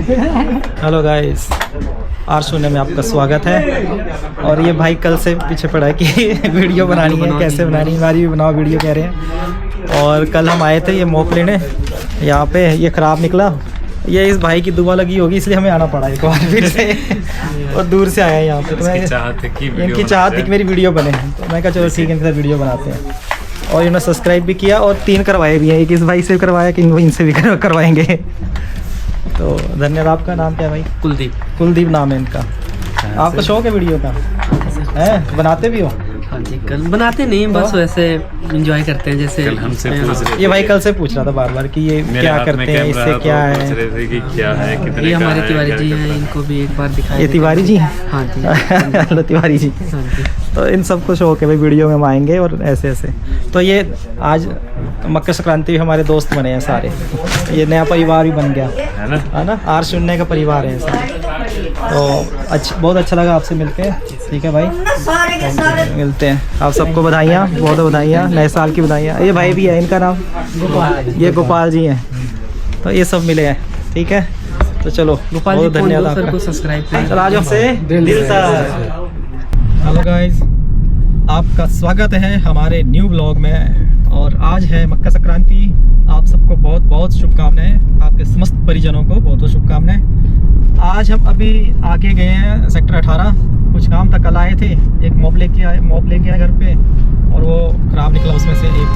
Hello guys, are शून्य में आपका स्वागत है। और ये भाई कल से पीछे पड़ा है कि वीडियो बनानी है, कैसे बनानी है, हमारी भी बनाओ वीडियो कह रहे हैं। और कल हम आए थे ये मोप लेने यहाँ पे, ये ख़राब निकला। ये इस भाई की दुआ लगी होगी इसलिए हमें आना पड़ा एक बार फिर से और दूर से आया यहाँ पे। तो मैं इनकी चाहत थी कि मेरी वीडियो बने, तो मैं कहा चलो ठीक है इनके साथ वीडियो बनाते हैं। और इन्होंने सब्सक्राइब भी किया और 3 करवाए भी हैं, एक इस भाई से करवाया कि इनसे भी करवाएंगे। तो धन्यवाद। आपका नाम क्या है भाई? कुलदीप। कुलदीप नाम है इनका। आपका शौक है वीडियो का? है, बनाते भी हो? हाँ जी, कल बनाते नहीं, बस वैसे एंजॉय करते हैं। जैसे कल हमसे पूछ रहे थे, ये भाई कल से पूछ रहा था बार बार कि ये क्या करते हैं, इससे क्या है। पूछ रहे थे कि क्या है, कितने ये का हमारे है, तिवारी क्या जी करते हैं, इनको भी एक बार दिखाया। ये तिवारी जी हैं? हाँ जी। हेलो तिवारी जी। हाँ जी। तो इन सबको शौक है भाई, वीडियो में हम आएंगे और ऐसे ऐसे। तो ये आज मकर संक्रांति भी हमारे दोस्त बने हैं सारे, ये नया परिवार भी बन गया है ना, आर शून्य का परिवार है सारे। तो अच्छा, बहुत अच्छा लगा आपसे मिलके। ठीक है भाई, मिलते हैं। आप सबको बधाइयाँ, बहुत बधाइयाँ, नए साल की बधाइयाँ। ये भाई भी है, इनका नाम गोपाल, ये गोपाल जी हैं। तो ये सब मिले हैं, ठीक है। तो चलो गोपाल बहुत जी धन्यवाद सर को सब्सक्राइब करें। चलो आज से दिल सर। हेलो गाइस, आपका स्वागत है हमारे न्यू ब्लॉग में। और आज है मकर संक्रांति। आप सबको बहुत बहुत शुभकामनाएं, आपके समस्त परिजनों को बहुत बहुत शुभकामनाएं। आज हम अभी आगे गए हैं सेक्टर 18, कुछ काम था, कल आए थे। एक मॉप लेके आए घर पे और वो ख़राब निकला उसमें से एक,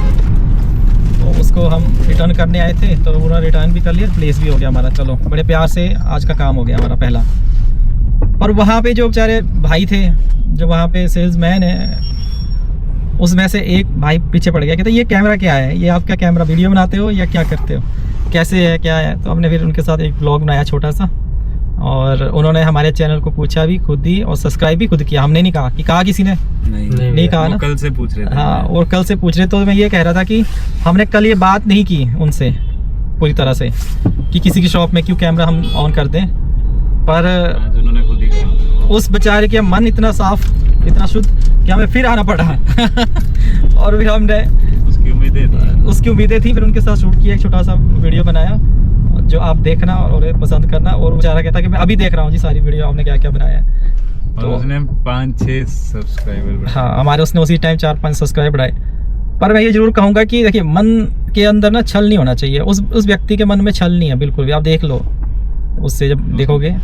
तो उसको हम रिटर्न करने आए थे। तो उन्होंने रिटर्न भी कर लिया, प्लेस भी हो गया हमारा। चलो बड़े प्यार से आज का काम हो गया हमारा पहला। और वहाँ पे जो बेचारे भाई थे, जो वहाँ पे सेल्समैन है, उसमें से एक भाई पीछे पड़ गया, कहते ये कैमरा क्या है, ये आप क्या कैमरा वीडियो बनाते हो या क्या करते हो, कैसे है, क्या है। तो हमने फिर उनके साथ एक ब्लॉग बनाया छोटा सा, और उन्होंने हमारे चैनल को पूछा भी खुद ही और सब्सक्राइब भी खुद किया। हमने नहीं कहा कि कहा किसी ने नहीं कहा ना, कल से पूछ रहे थे। हाँ, और कल से पूछ रहे। तो मैं ये कह रहा था कि हमने कल ये बात नहीं की उनसे पूरी तरह से कि किसी की शॉप में क्यों कैमरा हम ऑन कर दें, पर उन्होंने खुद ही कहा। उस बेचारे के मन इतना साफ, इतना शुद्ध कि हमें फिर आना पड़ा। और फिर हमने उसकी उम्मीदें थी, फिर उनके साथ शूट किया, एक छोटा सा वीडियो बनाया जो आप देखना और पसंद करना। और बेचारा कहता कि मैं अभी देख रहा हूँ जी सारी वीडियो आपने क्या क्या बनाया है। तो उसने 5-6 सब्सक्राइबर, हाँ हमारे उसने उसी टाइम 4-5 सब्सक्राइब बढ़ाए। पर मैं ये जरूर कहूँगा कि देखिए, मन के अंदर ना छल नहीं होना चाहिए। उस व्यक्ति के मन में छल नहीं है बिल्कुल भी। आप देख लो उससे जब देखोगे।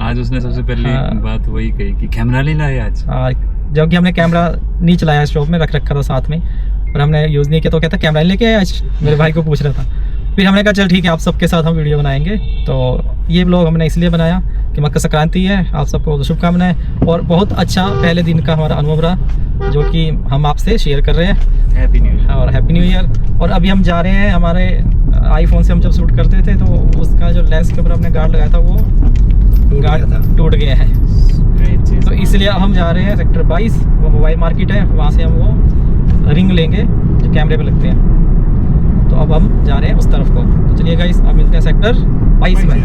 आज उसने सबसे पहली बात वही कही कि कैमरा नहीं लाया आज। जबकि हमने कैमरा नहीं चलाया, शॉप में रख रखा था साथ में, पर हमने यूज़ नहीं किया। तो कहता कैमरा लेके आया आज, मेरे भाई को पूछ रहा था। फिर हमने कहा चल ठीक है, आप सबके साथ हम वीडियो बनाएंगे। तो ये ब्लॉग हमने इसलिए बनाया कि मकर संक्रांति है, आप सबको शुभकामनाएं। और बहुत अच्छा पहले दिन का हमारा अनुभव रहा, जो कि हम आपसे शेयर कर रहे हैं। हैप्पी न्यू ईयर और हैप्पी न्यू ईयर। और अभी हम जा रहे हैं, हमारे आईफोन से हम जब शूट करते थे तो उसका जो लेंस के ऊपर हमने गार्ड लगाया था वो गार्ड टूट गया है। तो इसलिए हम जा रहे हैं सेक्टर 22, वो मोबाइल मार्केट है, वहाँ से हम वो रिंग लेंगे जो कैमरे पे लगते हैं। तो अब हम जा रहे हैं उस तरफ को। तो चलिए गाइस, अब मिलते हैं सेक्टर 22 में।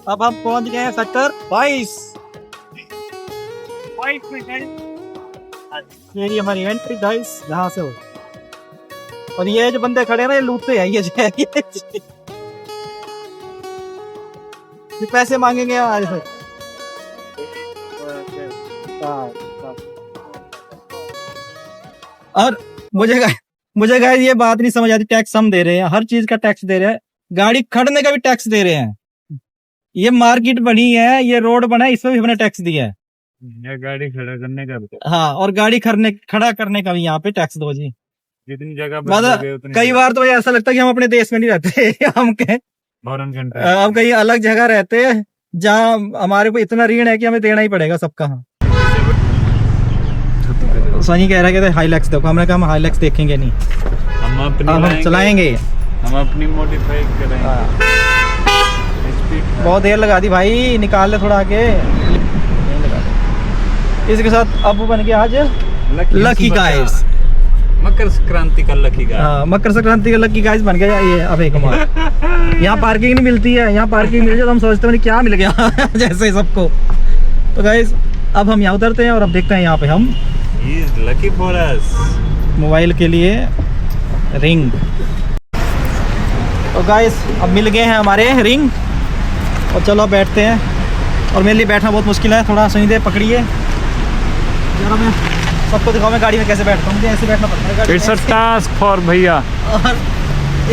अब हम पहुंच गए हैं सेक्टर 22 में। ये हमारी एंट्री गाइस यहाँ से हो। और ये जो बंदे खड़े हैं ना, ये लूटते हैं ये पैसे मांगेंगे आज से। और मुझे गाइस ये बात नहीं समझ आती, टैक्स हम दे रहे हैं, हर चीज का टैक्स दे रहे हैं, गाड़ी खड़ने का भी टैक्स दे रहे हैं। ये मार्केट बनी है, ये रोड बना है, इसमें भी हमने टैक्स दिया है। गाड़ी खड़ा करने का हाँ, और गाड़ी खड़ा करने का भी यहाँ पे टैक्स दो जी। जितनी जगह कई बार तो ऐसा लगता है कि हम अपने देश में नहीं रहते। हम कहीं अलग जगह रहते हैं जहाँ हमारे को इतना ऋण है कि हमें देना ही पड़ेगा सबका। सनी कह रहा है कि हाईलैक्स देखो, हमने कहा हम हाईलैक्स देखेंगे नहीं, हम चलाएंगे, हम अपनी मॉडिफाई करेंगे। बहुत देर लगा दी भाई, निकाल ले थोड़ा आगे। इसके साथ अब बन गया आज लकी गाइस, मकर संक्रांति का लकी गाइस। हाँ, मकर संक्रांति का लकी गाइस बन गया ये। अबे कमाल, यहाँ पार्किंग नहीं मिलती है, यहाँ पार्किंग मिल जाए तो हम सोचते हैं क्या मिल गया जैसे सबको। तो गाइस अब हम यहाँ उतरते हैं और अब देखते हैं यहाँ पे हम लकी फॉर अस। मोबाइल के लिए रिंग। तो गाइस अब मिल गए हैं हमारे रिंग और चलो अब बैठते हैं। और मेरे लिए बैठना बहुत मुश्किल है, थोड़ा सही दे पकड़िए जरा, मैं सबको दिखाऊँ मैं गाड़ी में कैसे बैठता हूँ। मुझे ऐसे बैठना पड़ता है गाड़ी इट्स अ में। टास्क फॉर भैया। और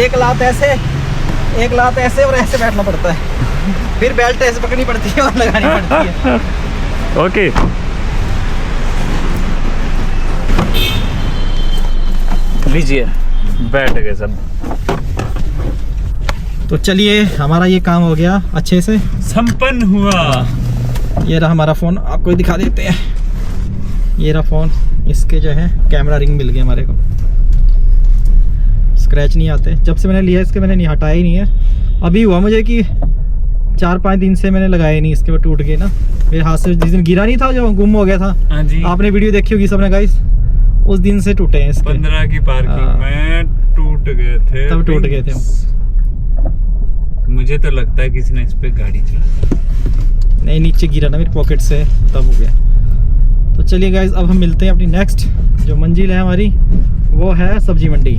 एक लात ऐसे और ऐसे बैठना पड़ता है, फिर बेल्ट ऐसे पकड़नी पड़ती है और लगानी पड़ती है। ओके लीजिए, बैठ गए सब। तो चलिए हमारा ये काम हो गया अच्छे से, संपन्न हुआ। ये रहा हमारा फ़ोन, आपको ही दिखा देते हैं। ये रहा फ़ोन, इसके जो है कैमरा रिंग मिल गया हमारे को, स्क्रैच नहीं आते। जब से मैंने लिया इसके मैंने नहीं हटाया ही नहीं है। अभी हुआ मुझे कि 4-5 दिन से मैंने लगाया नहीं, इसके वो टूट गए ना मेरे हाथ से। जिस दिन गिरा नहीं था जो गुम हो गया था, हाँ जी, आपने वीडियो देखी होगी सबने गाइस, उस दिन से टूटे हैं इसके। 15 की पार्किंग में टूट गए थे, तब टूट गए थे। मुझे तो लगता है किसी ने इस पे गाड़ी चला। नहीं, नीचे गिरा ना मेरी पॉकेट से, तब हो गया। तो चलिए गाइस अब हम मिलते हैं अपनी नेक्स्ट जो मंजिल है हमारी, वो है सब्जी मंडी।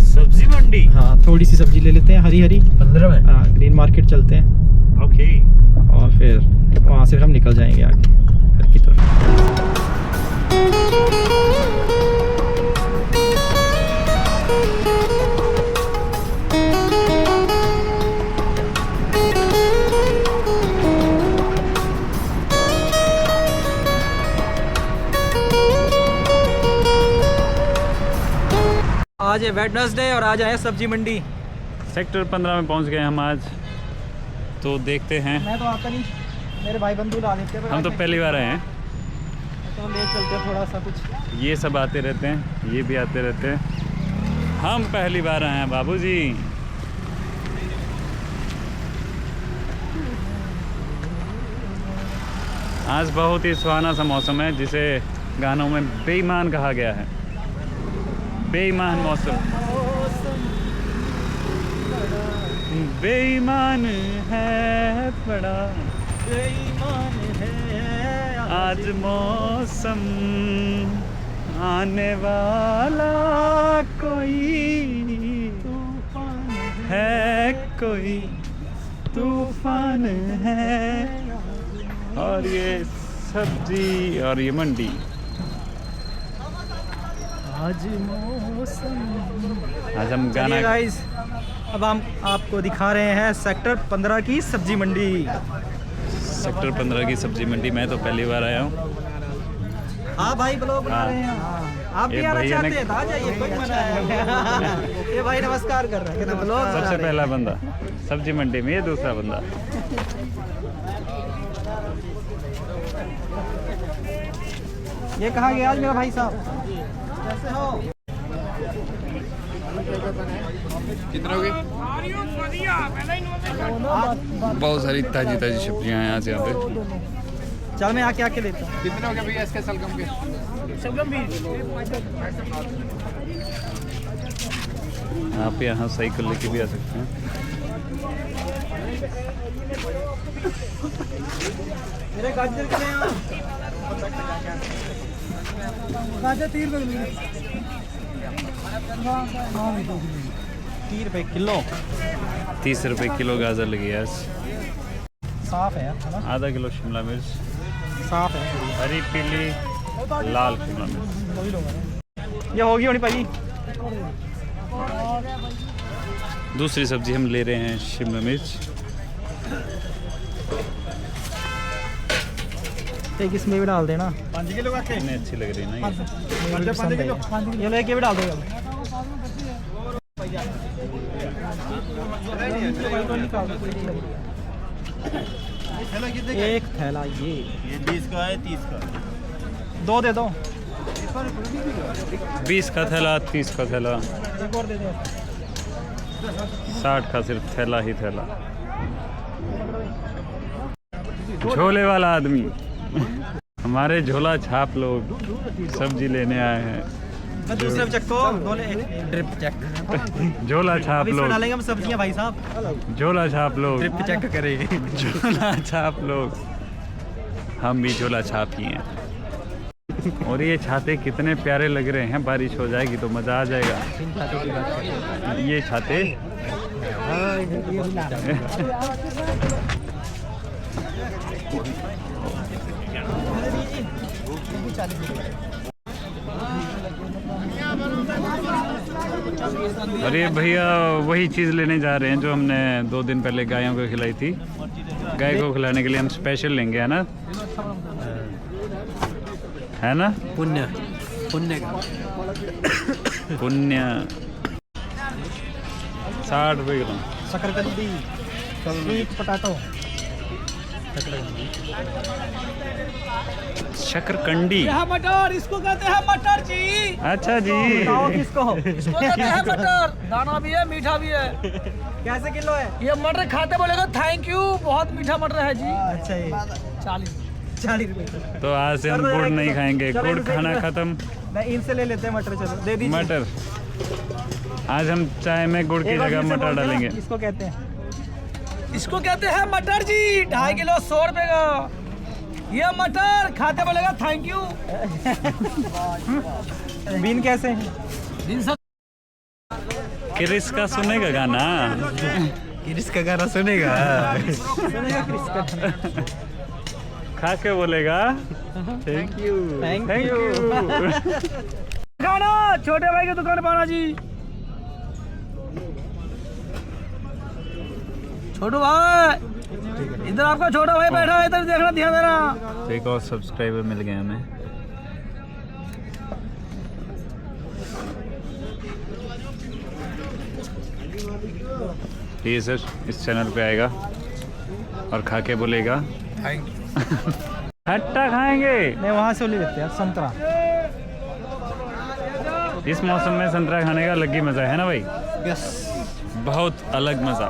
सब्जी मंडी? हाँ, थोड़ी सी सब्जी ले लेते हैं हरी हरी। 15 में? हाँ, ग्रीन मार्केट चलते हैं। ओके। और फिर वहाँ से हम निकल जाएंगे आगे घर की तरफ। आज है वेडनेसडे और आज आए सब्जी मंडी। सेक्टर 15 में पहुंच गए हम आज, तो देखते हैं। मैं तो आता नहीं, मेरे भाई बंधु ला देते हैं। हम तो पहली बार आए हैं, तो ले चलते हैं थोड़ा सा कुछ। ये सब आते रहते हैं, ये भी आते रहते हैं, हम पहली बार आए हैं बाबूजी। आज बहुत ही सुहाना सा मौसम है, जिसे गानों में बेईमान कहा गया है। बेईमान मौसम, बेईमान है बड़ा, बेईमान है आज मौसम, आने वाला कोई तूफान है, कोई तूफान है। और ये सब्जी और ये मंडी, आज मौसम। आज हम गाना गाइस अब हम आपको दिखा रहे हैं सेक्टर 15 की सब्जी मंडी। सेक्टर 15 की सब्जी मंडी। मैं तो पहली बार आया हूँ। हाँ भाई, ब्लॉग बना रहे हैं। आप भी ये आना भैया ने- चाहते हैं तो आ जाइए, कोई मना है। ये भाई नमस्कार कर रहा है, कहते ब्लॉग बना सबसे रहे हैं। पहला बंदा सब्जी मंडी में, ये दूसरा बंदा। ये कहाँ गया आज मेरा भाई साहब? कैसे हो? कितना हो गए? बहुत सारी ताजी ताजी सब्जियां हैं आज यहाँ पे। चल मैं आके लेता हूँ। कितने हो गए भैया इसके सलगम के? आप यहाँ साइकिल लेके भी आ सकते हैं। मेरे गाजर कितने हैं? गाजर 30 रुपए 30 रुपए किलो। 30 रुपए किलो गाजर लगी है आज। साफ है ना? आधा किलो शिमला मिर्च, साफ है। हरी पीली लाल शिमला मिर्च। ये होगी होनी भाई। दूसरी सब्जी हम ले रहे हैं शिमला मिर्च। एक इसमें भी डाल देना। 5 किलो का कितनी अच्छी लग रही है ना ये। ये लेके भी डाल देगा। एक थैला ये 20 का है, 30 का। 2 दे दो। 20 का थैला, 30 का थैला, एक और दे दो। 60 का सिर्फ थैला ही थैला। झोले वाला आदमी हमारे झोला छाप लोग सब्जी लेने आए हैं। दूसरे चेक को बोले एक ड्रिप चेक। झोला छाप अब इसमें लोग, डालेंगे हम सब्जियां भाई साहब। झोला छाप लोग, ड्रिप चेक करेंगे। झोला छाप लोग। हम भी झोला छाप ही हैं। और ये छाते कितने प्यारे लग रहे हैं, बारिश हो जाएगी तो मज़ा आ जाएगा। इन छातों की बात करते ये छाते और ये भैया वही चीज़ लेने जा रहे हैं जो हमने 2 दिन पहले गायों को खिलाई थी। गाय को खिलाने के लिए हम स्पेशल लेंगे, है ना? है ना? पुण्य पुण्य का पुण्य 60 रुपये किलो। शकरकंदी, स्वीट पोटैटो, शकरकंदी। मटर, इसको कहते हैं मटर जी। अच्छा जी। बताओ किसको? इसको कहते हैं मटर, दाना भी है मीठा भी है। कैसे किलो है? ये मटर खाते बोलेगा थैंक यू, बहुत मीठा मटर है जी। अच्छा ये 40 रुपये। तो आज से हम गुड़ नहीं खाएंगे, चलो गुड़ इनसे खाना ले- खत्म। नहीं इनसे ले लेते हैं मटर, चलो दे दीजिए। मटर आज हम चाय में गुड़ की एक बार जगह फिर से मटर बोल देना, डालेंगे। इसको कहते हैं इसको कहते हैं मटर जी, 2.5 किलो 100 रुपए का। ये मटर खाते बोलेगा थैंक यू। बीन कैसे हैं? दिन सब क्रिस का सुनेगा गाना? किस का गाना सुनेगा? सुनेगा क्रिस का? खा के बोलेगा thank you Thank thank you। You. खाना छोटे भाई की दुकान पाना जी। छोटू भाई इधर आपका छोटा भाई बैठा है, इधर देखना, ध्यान देना। एक और सब्सक्राइबर मिल गए हमें। ये सर इस चैनल पे आएगा और खा के बोलेगा खट्टा खाएंगे। नहीं वहाँ से ले लेते हैं संतरा। इस मौसम में संतरा खाने का अलग ही मजा है ना भाई? यस बहुत अलग मजा।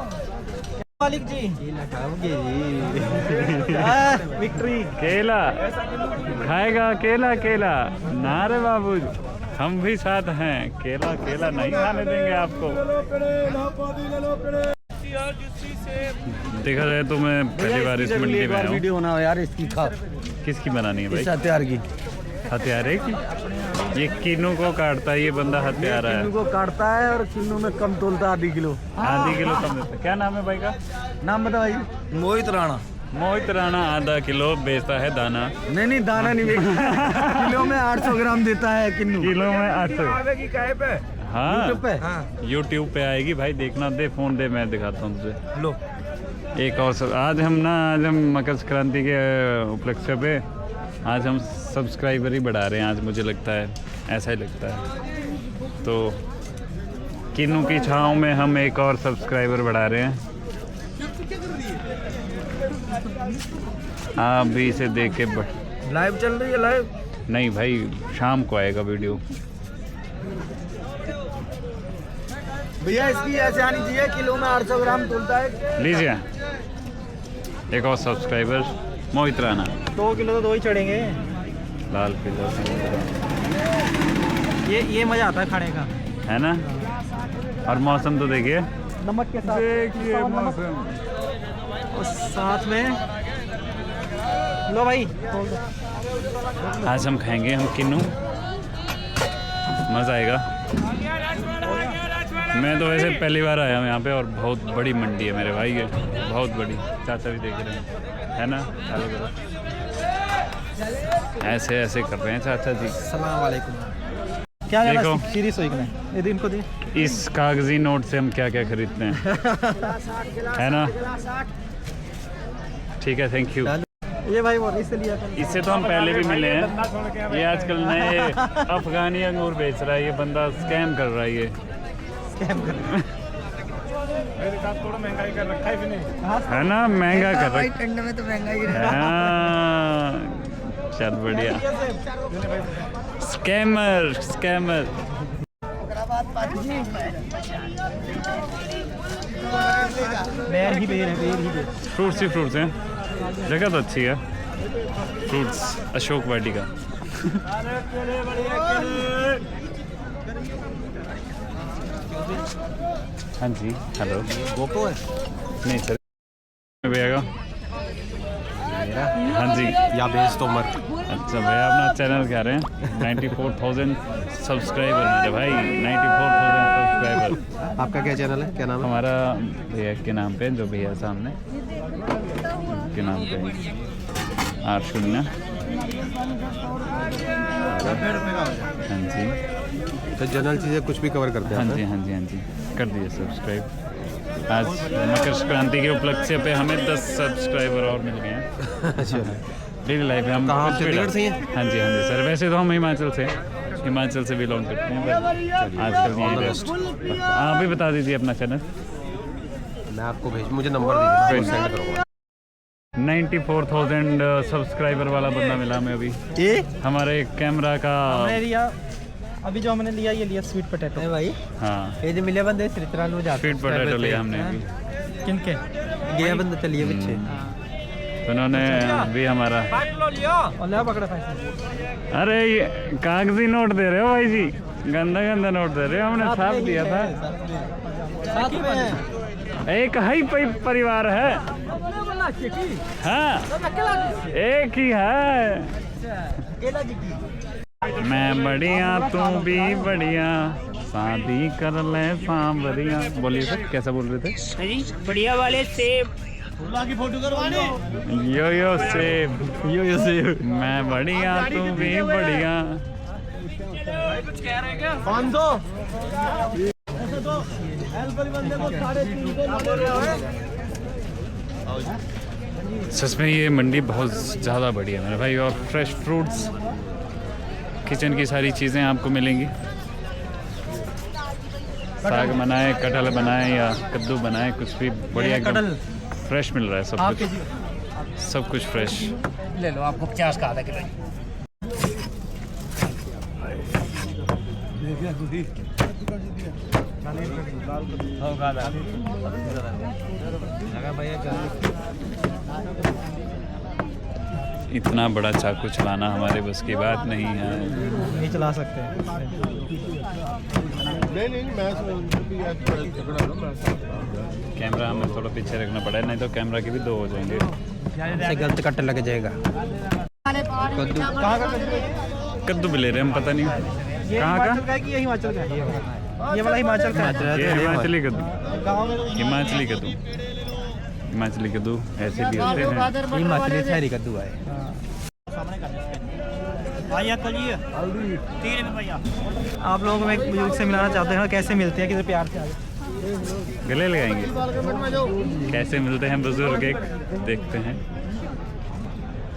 मालिक जी विक्ट्री। केला खाएगा, केला केला ना रे बाबू, हम भी साथ हैं। केला केला नहीं खाने देंगे आपको। देखा जाए तो मैं पहली बार इस मंडी में आया हूँ। वीडियो बनाओ यार इसकी, खा किसकी बनानी है भाई? इस हथियार की। हथियारे की? ये किन्नू को काटता है ये बंदा, हथियारा है। किन्नू को काटता है और किन्नू में कम तोलता है, 1.5 किलो। आधी किलो कम देता है। क्या नाम है भाई का? नाम बता भाई। मोहित राणा। मोहित राणा आधा किलो बेचता है दाना। नहीं दाना नहीं बेचता। किलो में 800 ग्राम देता है किन्नू। किलो में 800। हाँ YouTube पे? यूट्यूब पे आएगी भाई, देखना। दे फोन दे, मैं दिखाता हूँ तुझे। लो एक और सब आज हम मकर संक्रांति के उपलक्ष्य पे आज हम सब्सक्राइबर ही बढ़ा रहे हैं। आज मुझे लगता है, ऐसा ही लगता है। तो किन्नू की छाँव में हम एक और सब्सक्राइबर बढ़ा रहे हैं। आप भी इसे देख के लाइव चल रही है, लाइव। नहीं भाई, शाम को आएगा वीडियो। भैया इसकी ऐसे आनी चाहिए, किलो में 800 ग्राम तोलता है। लीजिए एक और सब्सक्राइबर, मोहित राणा। 2 किलो तो 2 ही चढ़ेंगे। लाल किलो ये मजा आता है खाने का, है ना? और मौसम तो देखिए, नमक के साथ। देखिए नमक मौसम। और साथ में लो भाई खोल दो। आज हम खाएंगे हम किन्नू, मज़ा आएगा। मैं तो वैसे पहली बार आया हूँ यहाँ पे, और बहुत बड़ी मंडी है मेरे भाई, ये बहुत बड़ी। चाचा भी देख रहे हैं, है ना? हेलो करो। ऐसे ऐसे कर रहे हैं चाचा जी। अस्सलाम वालेकुम। क्या देखो। जाना सीरीज हो ये दिन को दे। इस कागजी नोट से हम क्या क्या खरीदते हैं, है ना? ठीक है, थैंक यू। ये भाई वो इससे लिया था। इससे तो हम पहले भी मिले हैं। ये आजकल नए अफगानी अंगूर बेच रहा है ये बंदा, स्कैम कर रहा है ये। स्कैम कर रहा है। है ना? महंगा कर रहा है। ठंड में तो महंगा ही हाँ, चल बढ़िया। Scammer scammer. बेर ही बेर है, बेर ही बेर। फ्रूट्स ही फ्रूट्स हैं, जगह तो अच्छी है। फ्रूट्स अशोक वाटिका। हाँ जी, हेलो। गोपो है नहीं सर, भैया का। हाँ जी, या बेस तो मर। अच्छा अच्छा भैया अपना चैनल क्या रहे हैं 94,000 सब्सक्राइबर मेरे भाई 94,000 सब्सक्राइबर। आपका क्या चैनल है, क्या नाम है? हमारा भैया के नाम पे जो भैया सामने के नाम पे 8 हाँ जी तो जनरल चीज़ें कुछ भी कवर करते हैं हाँ जी हाँ जी हाँ जी कर दिए सब्सक्राइब। आज मकर संक्रांति के उपलक्ष्य पे हमें 10 सब्सक्राइबर और मिल गए हैं। अच्छा, डेली लाइफ में हम कहाँ आप कुछ भी चंडीगढ़ से ही डालते हैं। हाँ जी सर, वैसे तो हम हिमाचल से बिलोंग करते हैं पर आजकल ये बेस्ट। आप भी बता दीजिए अपना चैनल। मैं आपको मुझे नंबर दीजिए, मैं आपको सेंड करूँगा। 94,000 सब्सक्राइबर वाला बंदा मिला हमें अभी। हमारे कैमरा का हमने लिया अभी जो हमने लिया ये लिया स्वीट पोटैटो भाई। हाँ ये जो मिले बंदे श्रीतराल में जाते स्वीट पोटैटो लिया हमने अभी। किनके गया बंदा चलिए पीछे। तो उन्होंने भी हमारा और ले पकड़ा था अरे ये कागजी नोट दे रहे हो भाई जी, गंदा गंदा नोट दे रहे हो, हमने साफ दिया था। साथ में एक ही परिवार है हाँ एक ही है। मैं बढ़िया तू भी बढ़िया शादी कर ले सांवरिया। बोलिए सर कैसा बोल रहे थे? बढ़िया वाले सेब यो सेब मैं बढ़िया तू भी बढ़िया। 500 सच में ये मंडी बहुत ज़्यादा बढ़िया है मेरे भाई, और फ्रेश फ्रूट्स किचन की सारी चीज़ें आपको मिलेंगी। साग बनाए, कटहल बनाए या कद्दू बनाए, कुछ भी बढ़िया एकदम फ्रेश मिल रहा है। सब कुछ फ्रेश। ले लो आपको 50 का आधा किलो। इतना बड़ा चाकू चलाना हमारे बस की बात नहीं है। नहीं चला सकते। कैमरा हमें थोड़ा पीछे रखना पड़ा है, नहीं तो कैमरा के भी 2 हो जाएंगे। से गलत कट लग जाएगा। कद्दू भी ले रहे हैं हम, पता नहीं कहाँ का। कि ये हिमाचल का है? ये वाला हिमाचल का है। ये हिमाचली कद्दू, गाँव में हिमाचली कद्दू ऐसे भी होते हैं। हिमाचली शहरी कद्दू है। आप लोगों को मैं एक बुजुर्ग से मिलाना चाहते हैं, कैसे मिलते हैं, किसी प्यार से आगे गले लगाएंगे। कैसे मिलते हैं बुजुर्ग, एक देखते हैं।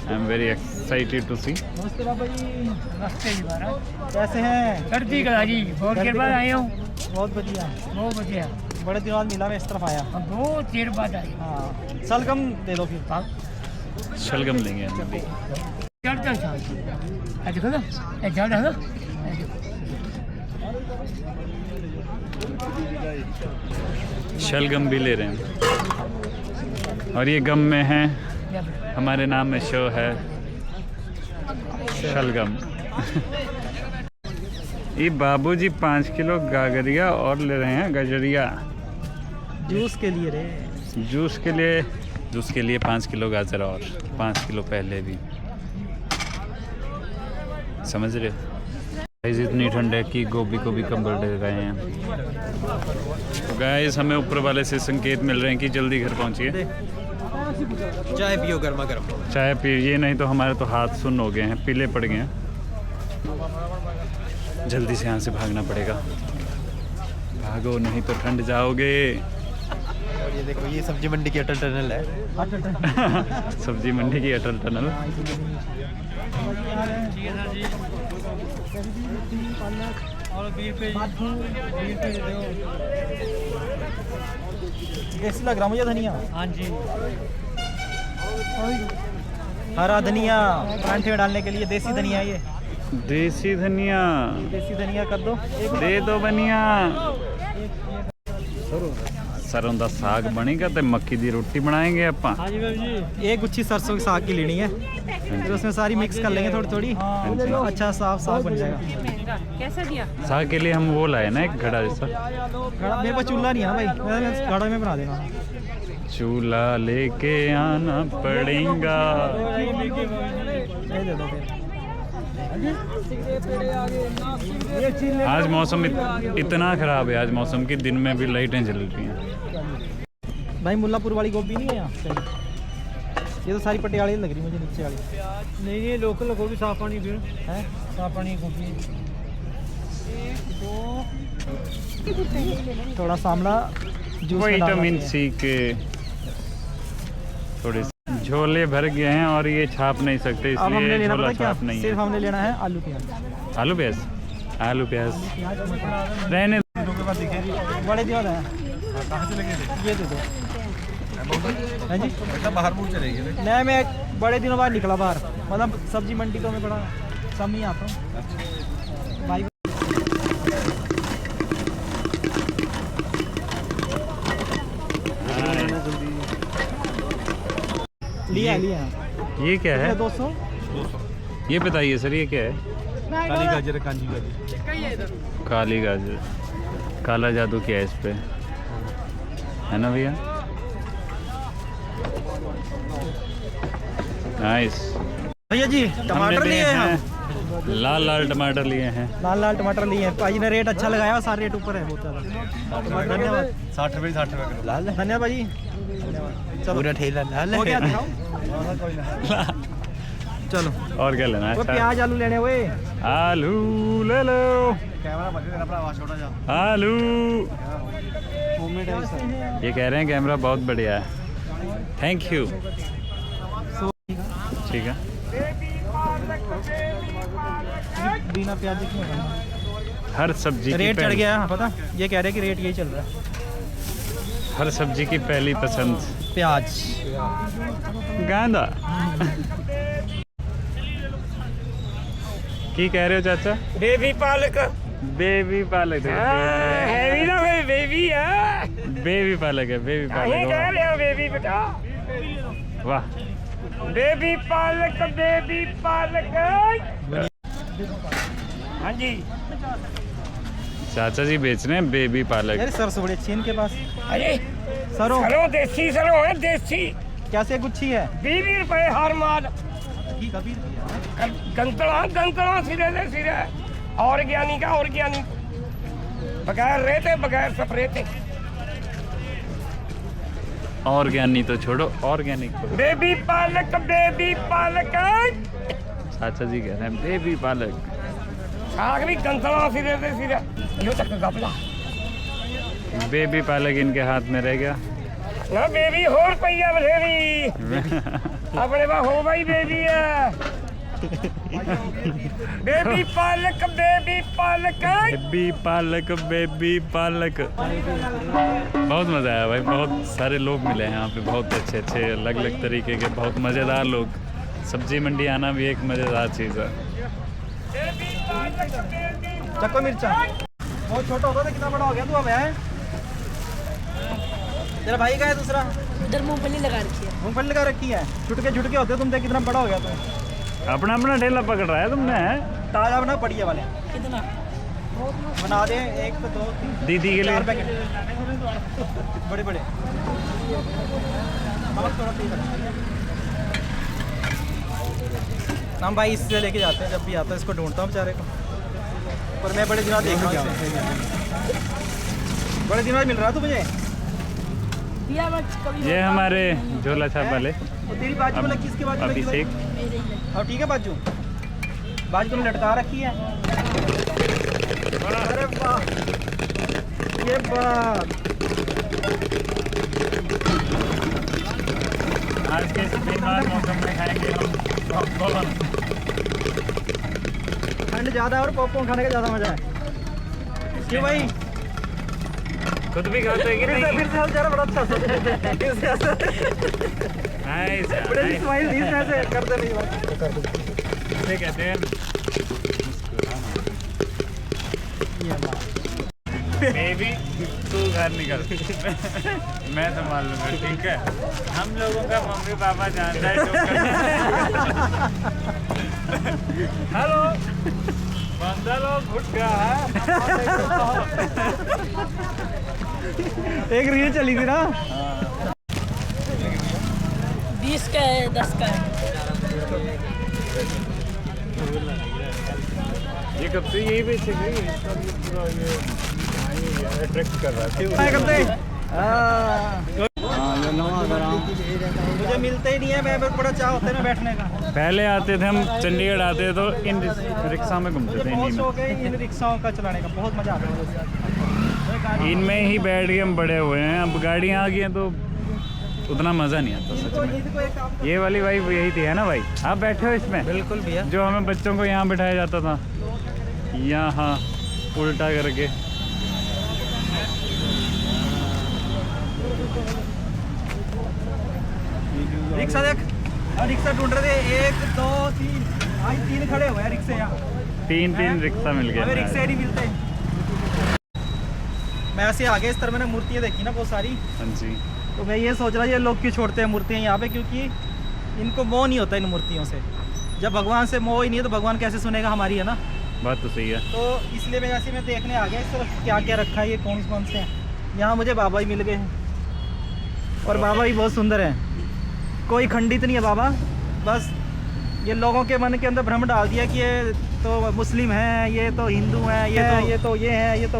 I am very excited to see. नमस्ते बाबा जी, कैसे हैं? सर्दी का जी बहुत देर बाद आए हूँ। बहुत बढ़िया, बड़े दिनों बाद मिला, मैं इस तरफ आया। बहुत देर बाद आए। हाँ सलगम दे दो फिर। शलगम लेंगे हम भी। देखो ना देखो शलगम भी ले रहे हैं, और ये गम में है, हमारे नाम में शो है शलगम। ये बाबूजी 5 किलो गागरिया और ले रहे हैं गजरिया। जूस के लिए रे। जूस के लिए 5 किलो गाजर और 5 किलो पहले भी, समझ रहे हो? गाइस इतनी ठंड है कि गोभी को भी कंबल दे रहे हैं। तो गाइस हमें ऊपर वाले से संकेत मिल रहे हैं कि जल्दी घर पहुंचिए। चाय पियो गर्मा गर्म। चाय पीजिए, नहीं तो हमारे तो हाथ सुन्न हो गए हैं, पीले पड़ गए हैं। जल्दी से यहाँ से भागना पड़ेगा। भागो नहीं तो ठंड जाओगे। और ये देखो, ये सब्जी मंडी की अटल टनल है। सब्जी मंडी की अटल टनल। देसी लग रहा मुझे धनिया। हाँ जी हरा धनिया परांठे में डालने के लिए, देसी धनिया है ये। देसी धनिया कर दो। दे दो बनिया। सरों का साग बनेगा तो मक्की की रोटी बनाएंगे आप। एक गुच्छी सरसों के साग की लेनी है, फिर उसमें सारी मिक्स कर लेंगे थोड़ी थोड़ी। अच्छा साफ साग बन जाएगा। कैसा दिया? साग के लिए हम वो लाए ना, एक घड़ा जैसा। घड़ा मेरे पास चूल्हा नहीं है भाई, मैं घड़ा में बना देगा। चूल्हा लेके आना पड़ेगा। ये दे दो फिर। आज मौसम इतना ख़राब है, आज मौसम की दिन में भी लाइटें जल रही हैं। भाई मुल्लापुर वाली गोभी नहीं है यहाँ कहीं? ये तो सारी पटियाली लग रही मुझे, नीचे वाली नहीं ये लोकल गोभी साफ पानी फिर है। साफ पानी गोभी। थोड़ा सामला जूस में डालना विटामिन चाहिए। सी के थोड़े से झोले भर गए हैं और ये छाप नहीं सकते, अब हमने इसलिए लेना झोला पता क्या, छाप नहीं सिर्फ है। हमने लेना है आलू प्याज। आलू प्याज, आलू प्याज रहने बड़े दिनों है। कहाँ से लगे? ये दे दो। हाँ जी, बाहर मुँह चलेगी। नहीं मैं बड़े दिनों बाद निकला बाहर, मतलब सब्जी मंडी तो मैं बड़ा कम ही आता हूँ भाई। लिया ये क्या है? 200। ये बताइए सर, ये क्या है? काली गाजर, काली गाजर। काली गाजर, काला जादू क्या है इस पे, है ना भैया? नाइस। भैया जी हमने टमाटर लिए हैं हम। लाल लाल टमाटर लिए हैं। लाल लाल टमाटर लिए हैं, भाजी ने रेट अच्छा लगाया और सारे रेट ऊपर है बहुत ज़्यादा। धन्यवाद। 60 रुपये 60 रुपये किलो। लाल धन्यवाद भाजी। चलो पूरा ठेला लाल हो गया दिखाओ। चलो और क्या लेना है? वो अच्छा, प्याज आलू लेने हुए। आलू ले लो, कैमरा बंद करना पड़ा, आवाज छोटा जा। आलू। होममेड है सर। ये कह रहे हैं कैमरा बहुत बढ़िया है, थैंक यू। ठीक है। बिना प्याज के क्यों करना? हर सब्जी की रेट चढ़ पहली- गया पता, ये कह रहे हैं कि रेट यही चल रहा है। हर सब्जी की पहली पसंद प्याज। गांदा। की कह रहे हो चाचा? बेबी पालक बेबी पालक है। हैवी ना भाई बेबी है। बेबी पालक है, बेबी ये पालक। कह रहे हो बेबी बेटा। वाह, बेबी पालक बेबी पालक। हाँ जी। चाचा जी बेच रहे हैं बेबी पालक। यार सरसों बड़ी अच्छी है इनके पास। अरे सरो सरो देसी सरो है देसी। कैसे गुच्छी है? 20 रुपए हर माल। ठीक है, 20 रुपया। गंतड़ा गंतड़ा सिरे से सिरे ऑर्गेनिक का ऑर्गेनिक, बगैर रेते बगैर स्प्रे। ऑर्गेनिक तो छोड़ो, ऑर्गेनिक तो। बेबी पालक बेबी पालक। चाचा जी कह रहे हैं बेबी पालक। आग भी गंतड़ा सिरे से सिरे। यो तक गपला बेबी पालक इनके हाथ में रह गया। ना बेबी हो रुपया बथेरी अपने पा हो भाई बेबी है। बेबी पालक बेबी पालक। बेबी पालक, बेबी पालक। बहुत मज़ा आया भाई, बहुत सारे लोग मिले हैं यहाँ पे, बहुत अच्छे अच्छे अलग अलग तरीके के, बहुत मज़ेदार लोग। सब्जी मंडी आना भी एक मज़ेदार चीज़ है। चक्को मिर्चा बहुत छोटा होता था, कितना बड़ा हो गया तू अब है? तेरा भाई का है दूसरा? इधर मूंगफली लगा रखी है। मूंगफली लगा रखी है। झुटके होते तुम, देख कितना बड़ा हो गया तू। अपना अपना ठेला पकड़ रहा है तुमने। ताजा बना बढ़िया वाले कितना? बना दे, 1 2 3 दीदी के लिए 4 पैकेट बड़े बड़े। नमक थोड़ा तेज रखना। हम भाई इससे लेके जाते हैं, जब भी आता है इसको ढूंढता हूँ बेचारे को, पर मैं बड़े दिनों देख रहा हूँ। बड़े दिनों मिल रहा तू मुझे। दिया बच कभी ये हमारे झोला छाप वाले तो तेरी बाजू में लगी, इसके बाजू में लगी अभिषेक। मेरे ही है। और ठीक है बाजू तुमने लटका रखी है। अरे वाह, ये बात। आज के इस बेकार मौसम में खाएंगे हम पॉपकॉर्न। ठंड ज़्यादा है और पॉपकॉर्न खाने का ज़्यादा मज़ा है। क्यों भाई? खुद भी खाते हैं कि फिर नहीं? से जरा बड़ा अच्छा नाइस, बड़े नाइस। स्माइल इस तरह से कर दे नहीं भाई, कर दे। इसे कहते हैं बेबी, तू घर निकल, मैं संभाल लूंगा, ठीक है? हम लोगों का मम्मी पापा जानता है जो करना। हेलो, बंदा लोग उठ गया है। एक रील चली थी ना, 20 का है 10 का है। ये कब से यही बेचेंगे? इसका भी पूरा ये अट्रैक्ट कर रहा है। क्या करते मुझे मिलते ही नहीं है, मैं बड़ा चाह होता है ना बैठने का। पहले आते थे हम, चंडीगढ़ आते तो इन रिक्शा में घूमते थे। बहुत शौक है इन रिक्शाओं का चलाने का, बहुत मजा आता है। इनमें ही बैठ के हम बड़े हुए हैं। अब गाड़ियाँ आ गई हैं तो उतना मज़ा नहीं आता सच में। ये वाली वाइब यही थी, है ना भाई? आप बैठे हो इसमें? बिल्कुल भैया। जो हमें बच्चों को यहाँ बिठाया जाता था, यहाँ उल्टा करके। रिक्शा देख, रिक्शा ढूंढ रहे थे, 1 2 3, आज 3 खड़े हुए हैं रिक्शे यहाँ। तीन रिक्शा मिल हमें गए। रिक्शे नहीं मिलते। मैं ऐसे आगे इस तरह मैंने मूर्तियाँ देखी ना बहुत सारी, हाँ जी। तो मैं ये सोच रहा ये लोग क्यों छोड़ते हैं मूर्तियाँ यहाँ पे, क्योंकि इनको मोह नहीं होता इन मूर्तियों से। जब भगवान से मोह ही नहीं है तो भगवान कैसे सुनेगा हमारी, है ना? बात तो सही है। तो इसलिए मैं जैसे मैं देखने आ गया इस तरफ क्या क्या रखा है, ये कौन कौन से हैं। यहाँ मुझे बाबा ही मिल गए हैं और बाबा ही बहुत सुंदर हैं। कोई खंडित नहीं है बाबा, बस ये लोगों के मन के अंदर भ्रम डाल दिया कि ये तो मुस्लिम हैं, ये तो हिंदू हैं, ये है, ये तो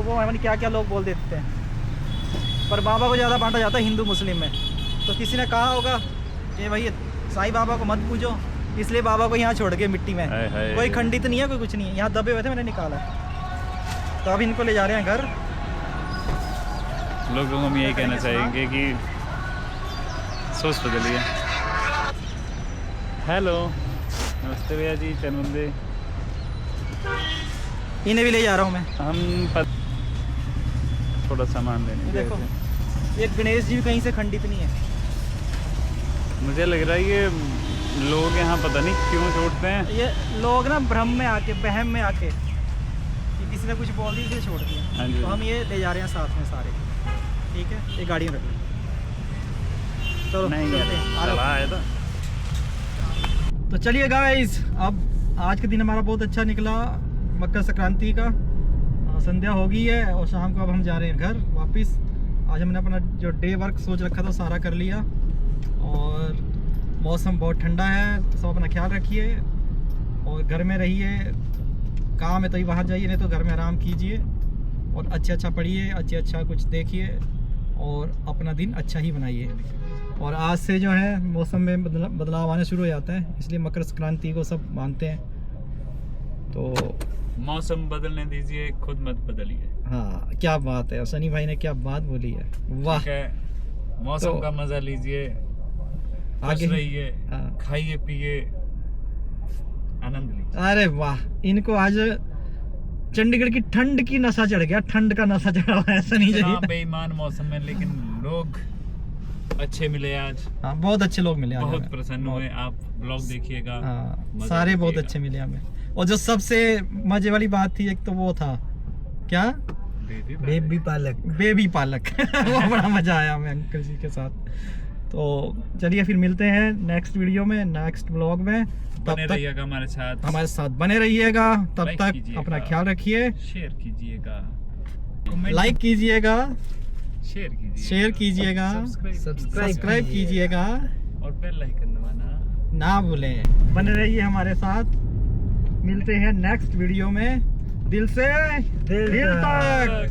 वो है, क्या क्या लोग बोल देते हैं। पर बाबा को ज़्यादा बांटा जाता है हिंदू मुस्लिम में। तो किसी ने कहा होगा कि भाई साईं बाबा को मत पूजो, इसलिए बाबा को यहाँ छोड़ के मिट्टी में। हाय हाय। कोई खंडित नहीं है, कोई कुछ नहीं है। यहाँ दबे हुए थे, मैंने निकाला। तो अब इनको ले जा रहे हैं घर। लोगों को हम यही कहना चाहेंगे कि सोच बदलिए। हेलो, नमस्ते भैया जी, चंदे। इन्हें भी ले जा रहा हूँ मैं। हम थोड़ा सामान लेने गए देखो थे। ये गणेश जी भी कहीं से खंडित नहीं है। मुझे लग रहा है ये लोग यहाँ पता नहीं क्यों छोड़ते हैं। ये लोग ना भ्रम में आके, बहम में आके कि किसी ने कुछ बोल दिया इसलिए छोड़ हाँ दिया। जी। तो हम ये ले जा रहे हैं साथ में सारे, ठीक है? ये गाड़ी में रख लो। चलो नहीं चलते हैं। आ जाओ। चला है तो। तो चलिए गाइस, अब आज का दिन हमारा बहुत अच्छा निकला। मकर संक्रांति का संध्या हो गई है और शाम को अब हम जा रहे हैं घर वापस। आज हमने अपना जो डे वर्क सोच रखा था सारा कर लिया और मौसम बहुत ठंडा है, तो सब अपना ख्याल रखिए और घर में रहिए। काम है तो ही बाहर जाइए, नहीं तो घर में आराम कीजिए और अच्छा पढ़िए, अच्छा कुछ देखिए और अपना दिन अच्छा ही बनाइए। और आज से जो है मौसम में बदलाव आने शुरू हो जाता है, इसलिए मकर संक्रांति को सब मानते हैं। तो मौसम बदलने दीजिए, खुद मत बदलिए। हाँ, क्या बात है, सनी भाई ने क्या बात बोली है, वाह। ठीक है, मौसम तो का मजा लीजिए, खुश आगे रहिए, हाँ। खाइए पिए, आनंद लीजिए। अरे वाह, इनको आज चंडीगढ़ की ठंड की नशा चढ़ गया, ठंड का नशा चढ़ा हुआ है सनी जी। हाँ, बेईमान मौसम में लेकिन लोग अच्छे मिले आज। हाँ, बहुत अच्छे लोग मिले आज बहुत हमें। प्रसन्न हुए। आप ब्लॉग देखिएगा। हाँ, मजा सारे बहुत लीजिएगा। अच्छे मिले हमें। और जो सबसे मजे वाली बात थी एक तो वो था क्या, बेबी बेबी पालक वो बड़ा मजा आया हमें अंकल जी के साथ। तो चलिए फिर मिलते हैं नेक्स्ट वीडियो में, नेक्स्ट ब्लॉग में। तब बने तक रहिएगा हमारे साथ बने रहिएगा। तब लाइक तक कीजिएगा। अपना ख्याल रखिए, शेयर कीजिएगा, लाइक कीजिएगा, शेयर कीजिएगा, सब्सक्राइब कीजिएगा और बेल आइकन दबाना ना भूलें। बने रहिए हमारे साथ। मिलते हैं नेक्स्ट वीडियो में। दिल से दिल तक।